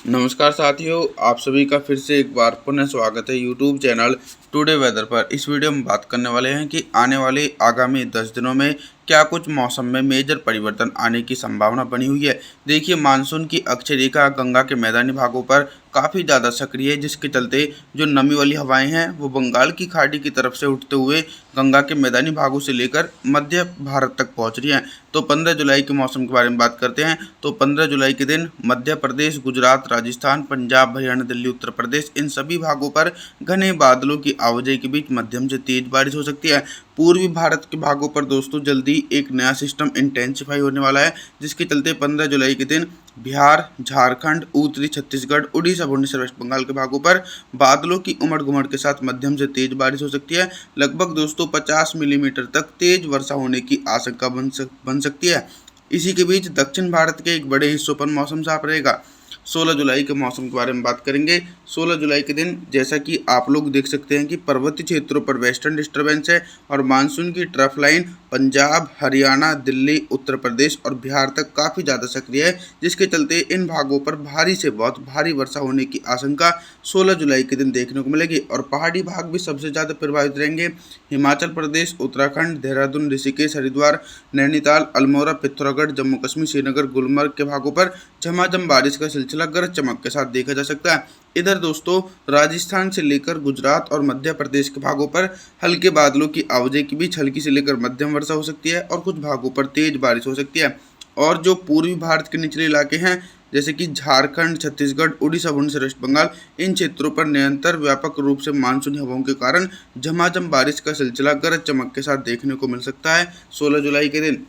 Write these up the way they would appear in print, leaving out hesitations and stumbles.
नमस्कार साथियों, आप सभी का फिर से एक बार पुनः स्वागत है यूट्यूब चैनल टुडे वेदर पर। इस वीडियो में बात करने वाले हैं कि आने वाले आगामी 10 दिनों में क्या कुछ मौसम में मेजर परिवर्तन आने की संभावना बनी हुई है। देखिए, मानसून की अक्षय रेखा गंगा के मैदानी भागों पर काफ़ी ज़्यादा सक्रिय है, जिसके चलते जो नमी वाली हवाएं हैं वो बंगाल की खाड़ी की तरफ से उठते हुए गंगा के मैदानी भागों से लेकर मध्य भारत तक पहुंच रही हैं। तो 15 जुलाई के मौसम के बारे में बात करते हैं। तो 15 जुलाई के दिन मध्य प्रदेश, गुजरात, राजस्थान, पंजाब, हरियाणा, दिल्ली, उत्तर प्रदेश इन सभी भागों पर घने बादलों की आवाजाही के बीच मध्यम से तेज बारिश हो सकती है। पूर्वी भारत के भागों पर दोस्तों जल्दी एक नया सिस्टम इंटेंसिफाई होने वाला है, जिसके चलते 15 जुलाई के दिन बिहार, झारखंड, उत्तरी छत्तीसगढ़, उड़ीसा, भुवनेश्वर, वेस्ट बंगाल के भागों पर बादलों की उमड़ घुमड़ के साथ मध्यम से तेज बारिश हो सकती है। लगभग दोस्तों 50 मिलीमीटर तक तेज वर्षा होने की आशंका बन सकती है। इसी के बीच दक्षिण भारत के एक बड़े हिस्सों पर मौसम साफ रहेगा। 16 जुलाई के मौसम के बारे में बात करेंगे। 16 जुलाई के दिन जैसा कि आप लोग देख सकते हैं कि पर्वतीय क्षेत्रों पर वेस्टर्न डिस्टर्बेंस है और मानसून की ट्रफ लाइन पंजाब, हरियाणा, दिल्ली, उत्तर प्रदेश और बिहार तक काफ़ी ज़्यादा सक्रिय है, जिसके चलते इन भागों पर भारी से बहुत भारी वर्षा होने की आशंका 16 जुलाई के दिन देखने को मिलेगी। और पहाड़ी भाग भी सबसे ज़्यादा प्रभावित रहेंगे। हिमाचल प्रदेश, उत्तराखंड, देहरादून, ऋषिकेश, हरिद्वार, नैनीताल, अल्मोड़ा, पिथौरागढ़, जम्मू कश्मीर, श्रीनगर, गुलमर्ग के भागों पर झमाझम बारिश का सिलसिला गरज चमक के साथ देखा जा सकता है। इधर दोस्तों राजस्थान से लेकर गुजरात और मध्य प्रदेश के भागों पर हल्के बादलों की आवाजाही के बीच हल्की से लेकर मध्यम वर्षा हो सकती है और कुछ भागों पर तेज बारिश हो सकती है। और जो पूर्वी भारत के निचले इलाके हैं जैसे कि झारखंड, छत्तीसगढ़, उड़ीसा, भुवनेश्वर, वेस्ट बंगाल इन क्षेत्रों पर निरंतर व्यापक रूप से मानसूनी हवाओं के कारण झमाझम बारिश का सिलसिला गरज चमक के साथ देखने को मिल सकता है 16 जुलाई के दिन।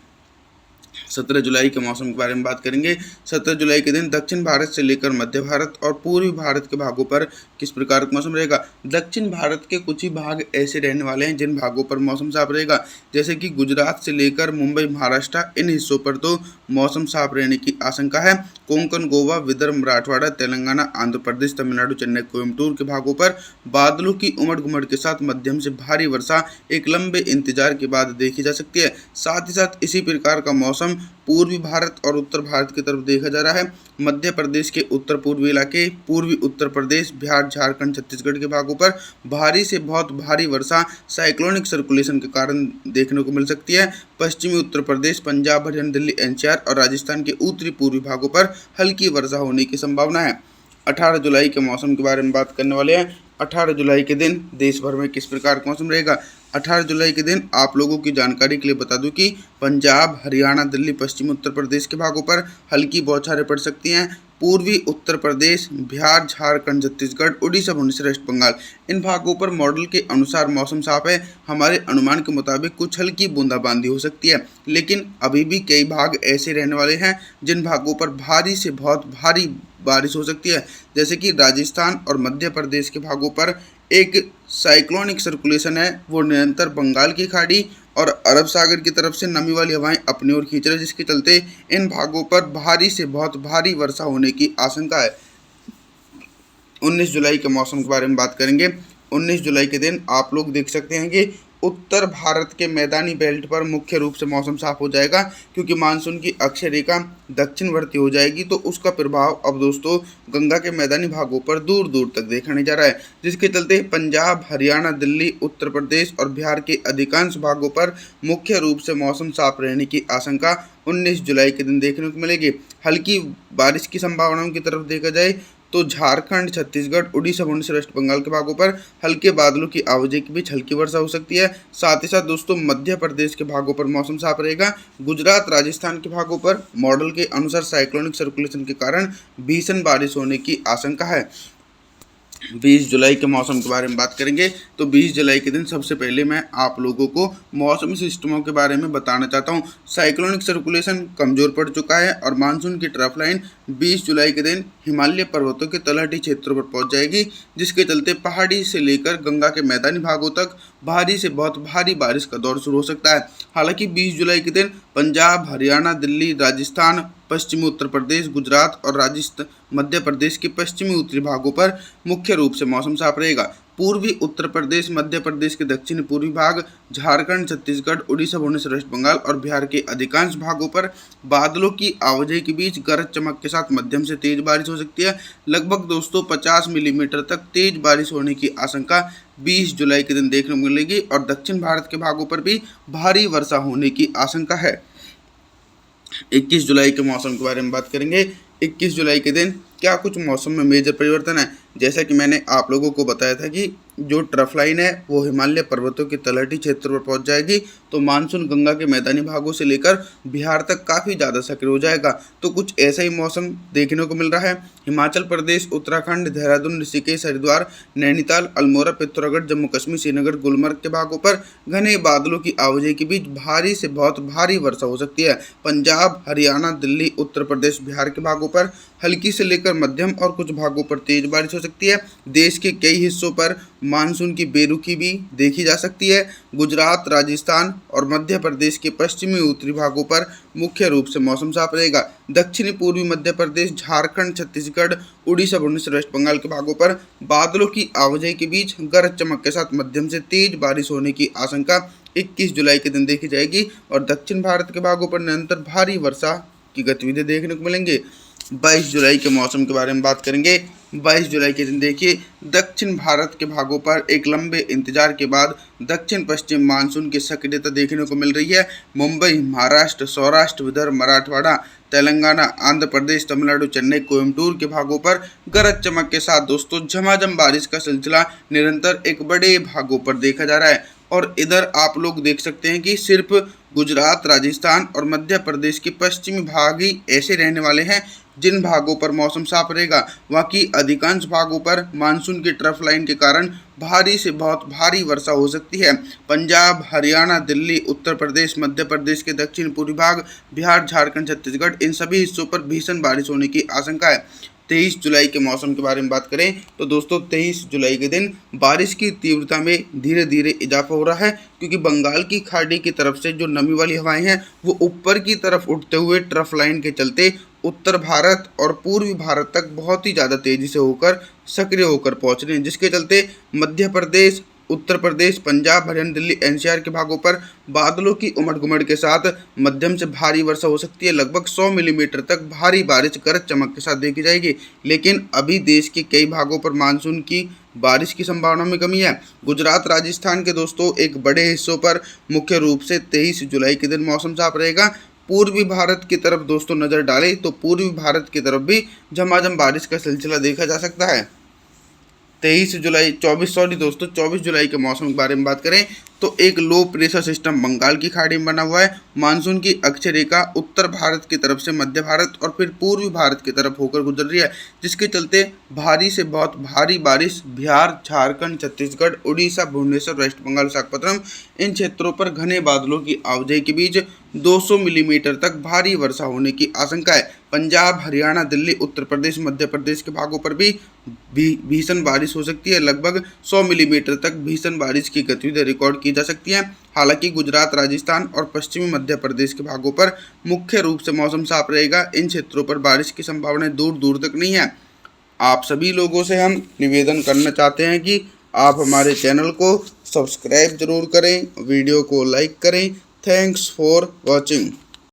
17 जुलाई के मौसम के बारे में बात करेंगे। 17 जुलाई के दिन दक्षिण भारत से लेकर मध्य भारत और पूर्वी भारत के भागों पर किस प्रकार का मौसम रहेगा। दक्षिण भारत के कुछ ही भाग ऐसे रहने वाले हैं जिन भागों पर मौसम साफ रहेगा, जैसे कि गुजरात से लेकर मुंबई, महाराष्ट्र इन हिस्सों पर तो मौसम साफ रहने की आशंका है। कोंकण, गोवा, विदर्भ, मराठवाड़ा, तेलंगाना, आंध्र प्रदेश, तमिलनाडु, चेन्नई, कोयम्बटूर के भागों पर बादलों की उमड़ घुमड़ के साथ मध्यम से भारी वर्षा एक लंबे इंतजार के बाद देखी जा सकती है। साथ ही साथ इसी प्रकार का मौसम पूर्वी भारत और उत्तर भारत की तरफ देखा जा रहा है। मध्य प्रदेश के उत्तर पूर्वी इलाके, पूर्वी उत्तर प्रदेश, बिहार, झारखंड, छत्तीसगढ़ के भागों पर भारी से बहुत भारी वर्षा साइक्लोनिक सर्कुलेशन के कारण देखने को मिल सकती है। पश्चिमी उत्तर प्रदेश, पंजाब, हरियाणा, दिल्ली, एनसीआर और राजस्थान के उत्तरी पूर्वी भागों पर हल्की वर्षा होने की संभावना है। 18 जुलाई के मौसम के बारे में बात करने वाले हैं। 18 जुलाई के दिन देश भर में किस प्रकार का मौसम रहेगा। 18 जुलाई के दिन आप लोगों की जानकारी के लिए बता दूं कि पंजाब, हरियाणा, दिल्ली, पश्चिमी उत्तर प्रदेश के भागों पर हल्की बौछारें पड़ सकती हैं। पूर्वी उत्तर प्रदेश, बिहार, झारखंड, छत्तीसगढ़, उड़ीसा, भुवनेश्वर, वेस्ट बंगाल इन भागों पर मॉडल के अनुसार मौसम साफ है। हमारे अनुमान के मुताबिक कुछ हल्की बूंदाबांदी हो सकती है, लेकिन अभी भी कई भाग ऐसे रहने वाले हैं जिन भागों पर भारी से बहुत भारी बारिश हो सकती है, जैसे कि राजस्थान और मध्य प्रदेश के भागों पर एक साइक्लोनिक सर्कुलेशन है, वो निरंतर बंगाल की खाड़ी और अरब सागर की तरफ से नमी वाली हवाएं अपनी ओर खींच रहे हैं, जिसके चलते इन भागों पर भारी से बहुत भारी वर्षा होने की आशंका है। 19 जुलाई के मौसम के बारे में बात करेंगे। 19 जुलाई के दिन आप लोग देख सकते हैं कि उत्तर भारत के मैदानी बेल्ट पर मुख्य रूप से मौसम साफ हो जाएगा, क्योंकि मानसून की अक्षय रेखा दक्षिणवर्ती हो जाएगी, तो उसका प्रभाव अब दोस्तों गंगा के मैदानी भागों पर दूर दूर तक देखा नहीं जा रहा है, जिसके चलते पंजाब, हरियाणा, दिल्ली, उत्तर प्रदेश और बिहार के अधिकांश भागों पर मुख्य रूप से मौसम साफ रहने की आशंका 19 जुलाई के दिन देखने को मिलेगी। हल्की बारिश की संभावनाओं की तरफ देखा जाए तो झारखंड, छत्तीसगढ़, उड़ीसा, भुवनेश्वर, वेस्ट बंगाल के भागों पर हल्के बादलों की आवाजाही के बीच हल्की वर्षा हो सकती है। साथ ही साथ दोस्तों मध्य प्रदेश के भागों पर मौसम साफ रहेगा। गुजरात, राजस्थान के भागों पर मॉडल के अनुसार साइक्लोनिक सर्कुलेशन के कारण भीषण बारिश होने की आशंका है। 20 जुलाई के मौसम के बारे में बात करेंगे। तो 20 जुलाई के दिन सबसे पहले मैं आप लोगों को मौसमी सिस्टमों के बारे में बताना चाहता हूं। साइक्लोनिक सर्कुलेशन कमज़ोर पड़ चुका है और मानसून की ट्रफ लाइन 20 जुलाई के दिन हिमालय पर्वतों के तलहटी क्षेत्रों पर पहुंच जाएगी, जिसके चलते पहाड़ी से लेकर गंगा के मैदानी भागों तक भारी से बहुत भारी बारिश का दौर शुरू हो सकता है। हालांकि 20 जुलाई के दिन पंजाब, हरियाणा, दिल्ली, राजस्थान, पश्चिमी उत्तर प्रदेश, गुजरात और राजस्थान, मध्य प्रदेश के पश्चिमी उत्तरी भागों पर मुख्य रूप से मौसम साफ रहेगा। पूर्वी उत्तर प्रदेश, मध्य प्रदेश के दक्षिणी पूर्वी भाग, झारखंड, छत्तीसगढ़, उड़ीसा, भुवनेश्वर, वेस्ट बंगाल और बिहार के अधिकांश भागों पर बादलों की आवाजाही के बीच गरज चमक के साथ मध्यम से तेज बारिश हो सकती है। लगभग दोस्तों 50 मिलीमीटर तक तेज बारिश होने की आशंका 20 जुलाई के दिन देखने को मिलेगी और दक्षिण भारत के भागों पर भी भारी वर्षा होने की आशंका है। 21 जुलाई के मौसम के बारे में बात करेंगे। 21 जुलाई के दिन क्या कुछ मौसम में मेजर परिवर्तन है। जैसा कि मैंने आप लोगों को बताया था कि जो ट्रफ लाइन है वो हिमालय पर्वतों के तलहटी क्षेत्र पर पहुंच जाएगी, तो मानसून गंगा के मैदानी भागों से लेकर बिहार तक काफ़ी ज़्यादा सक्रिय हो जाएगा। तो कुछ ऐसा ही मौसम देखने को मिल रहा है। हिमाचल प्रदेश, उत्तराखंड, देहरादून, ऋषिकेश, हरिद्वार, नैनीताल, अल्मोड़ा, पिथौरागढ़, जम्मू कश्मीर, श्रीनगर, गुलमर्ग के भागों पर घने बादलों की आवाजाही के बीच भारी से बहुत भारी वर्षा हो सकती है। पंजाब, हरियाणा, दिल्ली, उत्तर प्रदेश, बिहार के भागों पर हल्की से लेकर मध्यम और कुछ भागों पर तेज बारिश हो सकती है। देश के कई हिस्सों पर मानसून की बेरुखी भी देखी जा सकती है। गुजरात, राजस्थान और मध्य प्रदेश के पश्चिमी उत्तरी भागों पर मुख्य रूप से मौसम साफ रहेगा। दक्षिणी पूर्वी मध्य प्रदेश, झारखंड, छत्तीसगढ़, उड़ीसा, भुवनेश्वर, वेस्ट बंगाल के भागों पर बादलों की आवाजाही के बीच गरज चमक के साथ मध्यम से तेज बारिश होने की आशंका 21 जुलाई के दिन देखी जाएगी और दक्षिण भारत के भागों पर निरंतर भारी वर्षा की गतिविधियां देखने को मिलेंगे। 22 जुलाई के मौसम के बारे में बात करेंगे। 22 जुलाई के दिन देखिए दक्षिण भारत के भागों पर एक लंबे इंतजार के बाद दक्षिण पश्चिम मानसून की सक्रियता देखने को मिल रही है। मुंबई, महाराष्ट्र, सौराष्ट्र, विदर्भ, मराठवाड़ा, तेलंगाना, आंध्र प्रदेश, तमिलनाडु, चेन्नई, कोयम्बटूर के भागों पर गरज चमक के साथ दोस्तों झमाझम बारिश का सिलसिला निरंतर एक बड़े भागों पर देखा जा रहा है। और इधर आप लोग देख सकते हैं कि सिर्फ गुजरात, राजस्थान और मध्य प्रदेश के पश्चिमी भाग ही ऐसे रहने वाले हैं जिन भागों पर मौसम साफ रहेगा। बाकी अधिकांश भागों पर मानसून की ट्रफ लाइन के कारण भारी से बहुत भारी वर्षा हो सकती है। पंजाब, हरियाणा, दिल्ली, उत्तर प्रदेश, मध्य प्रदेश के दक्षिण पूर्वी भाग, बिहार, झारखंड, छत्तीसगढ़, इन सभी हिस्सों पर भीषण बारिश होने की आशंका है। 23 जुलाई के मौसम के बारे में बात करें तो दोस्तों 23 जुलाई के दिन बारिश की तीव्रता में धीरे धीरे इजाफा हो रहा है, क्योंकि बंगाल की खाड़ी की तरफ से जो नमी वाली हवाएं हैं वो ऊपर की तरफ उठते हुए ट्रफ लाइन के चलते उत्तर भारत और पूर्वी भारत तक बहुत ही ज़्यादा तेज़ी से होकर सक्रिय होकर पहुँच रहे हैं, जिसके चलते मध्य प्रदेश, उत्तर प्रदेश, पंजाब, हरियाणा, दिल्ली, एनसीआर के भागों पर बादलों की उमड़ घुमड़ के साथ मध्यम से भारी वर्षा हो सकती है। लगभग 100 मिलीमीटर तक भारी बारिश गरज चमक के साथ देखी जाएगी। लेकिन अभी देश के कई भागों पर मानसून की बारिश की संभावना में कमी है। गुजरात, राजस्थान के दोस्तों एक बड़े हिस्सों पर मुख्य रूप से 23 जुलाई के दिन मौसम साफ रहेगा। पूर्वी भारत की तरफ दोस्तों नज़र डालें तो पूर्वी भारत की तरफ भी झमाझम बारिश का सिलसिला देखा जा सकता है। 24 जुलाई के मौसम के बारे में बात करें तो एक लो प्रेशर सिस्टम बंगाल की खाड़ी में बना हुआ है। मानसून की अक्षय रेखा उत्तर भारत की तरफ से मध्य भारत और फिर पूर्वी भारत की तरफ होकर गुजर रही है, जिसके चलते भारी से बहुत भारी बारिश बिहार, झारखंड, छत्तीसगढ़, उड़ीसा, भुवनेश्वर, वेस्ट बंगाल, विशाखापट्टनम इन क्षेत्रों पर घने बादलों की आवाजाही के बीच 200 मिलीमीटर तक भारी वर्षा होने की आशंका है। पंजाब, हरियाणा, दिल्ली, उत्तर प्रदेश, मध्य प्रदेश के भागों पर भी भीषण बारिश हो सकती है। लगभग 100 मिलीमीटर तक भीषण बारिश की गतिविधियां रिकॉर्ड की जा सकती हैं। हालांकि गुजरात, राजस्थान और पश्चिमी मध्य प्रदेश के भागों पर मुख्य रूप से मौसम साफ रहेगा। इन क्षेत्रों पर बारिश की संभावनाएं दूर दूर तक नहीं है। आप सभी लोगों से हम निवेदन करना चाहते हैं कि आप हमारे चैनल को सब्सक्राइब जरूर करें, वीडियो को लाइक करें। Thanks for watching.